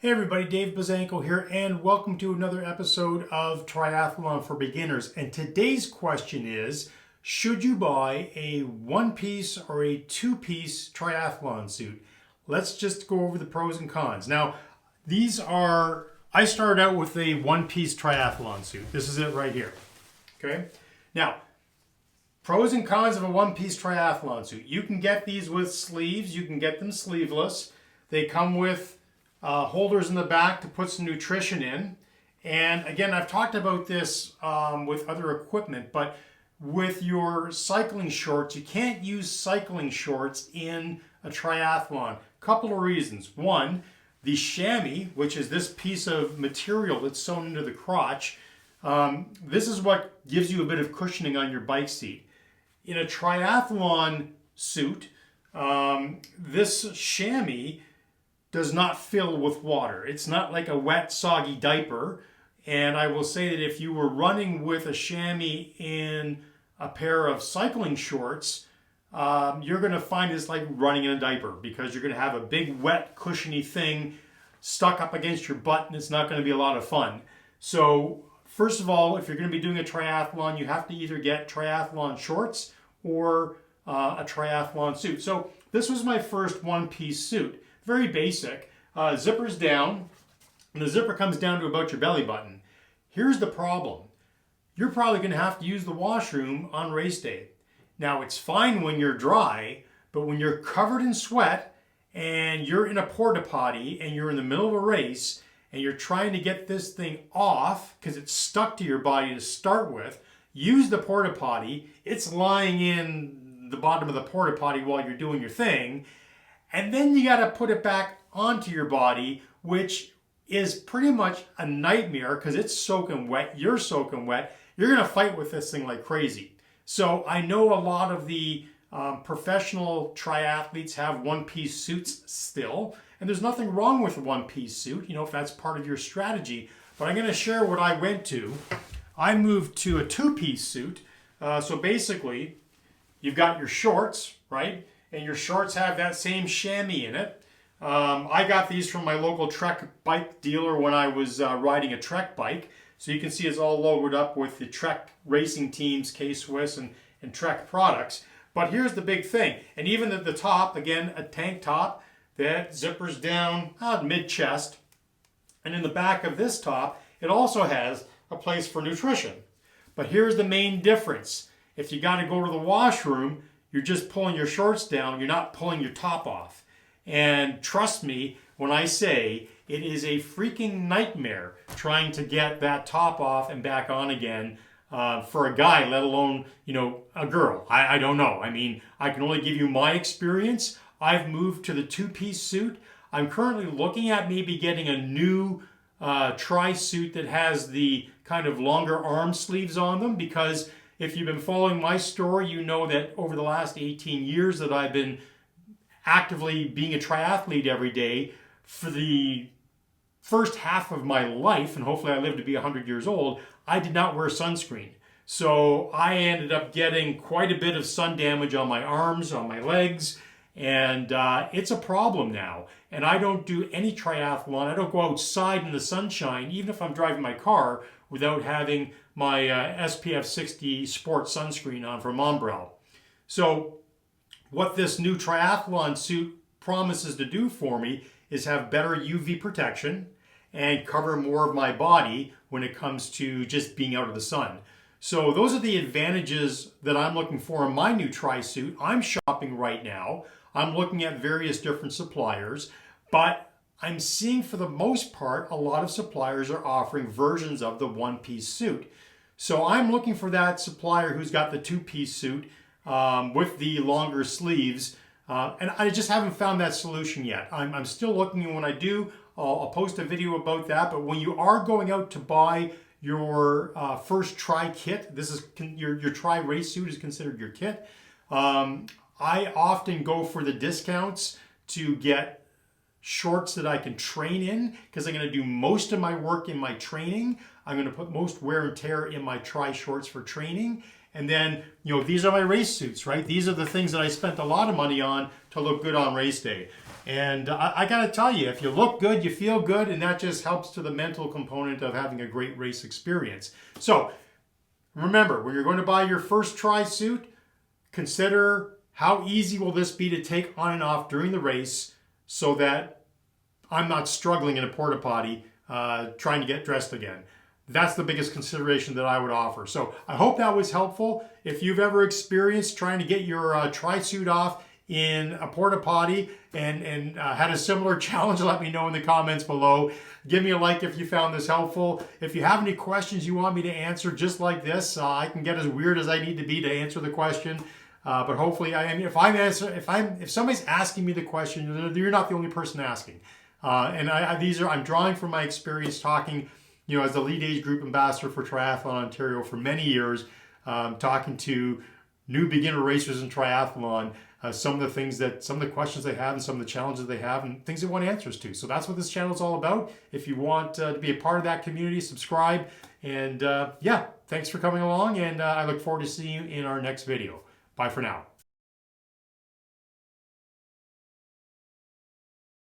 Hey everybody, Dave Bazanko here, and welcome to another episode of Triathlon for Beginners. And today's question is, should you buy a one-piece or a two-piece triathlon suit? Let's just go over the pros and cons. Now, I started out with a one-piece triathlon suit. This is it right here, okay? Now, pros and cons of a one-piece triathlon suit. You can get these with sleeves, you can get them sleeveless. They come with holders in the back to put some nutrition in. And again, I've talked about this with other equipment, but with your cycling shorts, you can't use cycling shorts in a triathlon. Couple of reasons. One, the chamois, which is this piece of material that's sewn into the crotch, this is what gives you a bit of cushioning on your bike seat. In a triathlon suit, this chamois does not fill with water. It's not like a wet, soggy diaper. And I will say that if you were running with a chamois in a pair of cycling shorts, you're going to find it's like running in a diaper because you're going to have a big, wet, cushiony thing stuck up against your butt, and it's not going to be a lot of fun. So first of all, if you're going to be doing a triathlon, you have to either get triathlon shorts or a triathlon suit. So this was my first one-piece suit. Very basic. Zippers down, and the zipper comes down to about your belly button. Here's the problem. You're probably going to have to use the washroom on race day. Now, it's fine when you're dry, but when you're covered in sweat and you're in a porta potty and you're in the middle of a race and you're trying to get this thing off because it's stuck to your body to start with, use the porta potty. It's lying in the bottom of the porta potty while you're doing your thing. And then you got to put it back onto your body, which is pretty much a nightmare because it's soaking wet. You're soaking wet. You're going to fight with this thing like crazy. So I know a lot of the professional triathletes have one-piece suits still. And there's nothing wrong with a one-piece suit, if that's part of your strategy. But I'm going to share what I went to. I moved to a two-piece suit. So basically, you've got your shorts, right? And your shorts have that same chamois in it. I got these from my local Trek bike dealer when I was riding a Trek bike. So you can see it's all loaded up with the Trek racing teams, K-Swiss and Trek products. But here's the big thing. And even at the top, again, a tank top that zippers down mid-chest. And in the back of this top, it also has a place for nutrition. But here's the main difference. If you got to go to the washroom, you're just pulling your shorts down. You're not pulling your top off. And trust me when I say it is a freaking nightmare trying to get that top off and back on again for a guy, let alone, a girl. I don't know. I mean, I can only give you my experience. I've moved to the two-piece suit. I'm currently looking at maybe getting a new tri-suit that has the kind of longer arm sleeves on them because if you've been following my story, you know that over the last 18 years that I've been actively being a triathlete every day, for the first half of my life, and hopefully I live to be 100 years old, I did not wear sunscreen. So I ended up getting quite a bit of sun damage on my arms, on my legs, and it's a problem now. And I don't do any triathlon. I don't go outside in the sunshine, even if I'm driving my car, without having my SPF 60 sports sunscreen on from Ombrell. So what this new triathlon suit promises to do for me is have better UV protection and cover more of my body when it comes to just being out of the sun. So those are the advantages that I'm looking for in my new tri-suit. I'm shopping right now. I'm looking at various different suppliers, but I'm seeing for the most part, a lot of suppliers are offering versions of the one-piece suit. So I'm looking for that supplier who's got the two-piece suit with the longer sleeves. And I just haven't found that solution yet. I'm still looking, and when I do, I'll post a video about that. But when you are going out to buy your first tri-kit, this is your tri-race suit is considered your kit. I often go for the discounts to get shorts that I can train in because I'm going to do most of my work in my training. I'm going to put most wear and tear in my tri-shorts for training. And then, these are my race suits, right? These are the things that I spent a lot of money on to look good on race day. And I got to tell you, if you look good, you feel good, and that just helps to the mental component of having a great race experience. So remember, when you're going to buy your first tri suit, consider how easy will this be to take on and off during the race so that I'm not struggling in a porta potty trying to get dressed again. That's the biggest consideration that I would offer. So I hope that was helpful. If you've ever experienced trying to get your tri suit off in a porta potty and had a similar challenge, let me know in the comments below. Give me a like if you found this helpful. If you have any questions you want me to answer just like this, I can get as weird as I need to be to answer the question. But hopefully, if somebody's asking me the question, you're not the only person asking. I'm drawing from my experience talking, as the lead age group ambassador for Triathlon Ontario for many years, talking to new beginner racers in triathlon, some of the questions they have and some of the challenges they have and things they want answers to. So that's what this channel is all about. If you want to be a part of that community, subscribe. And yeah, thanks for coming along, and I look forward to seeing you in our next video. Bye for now.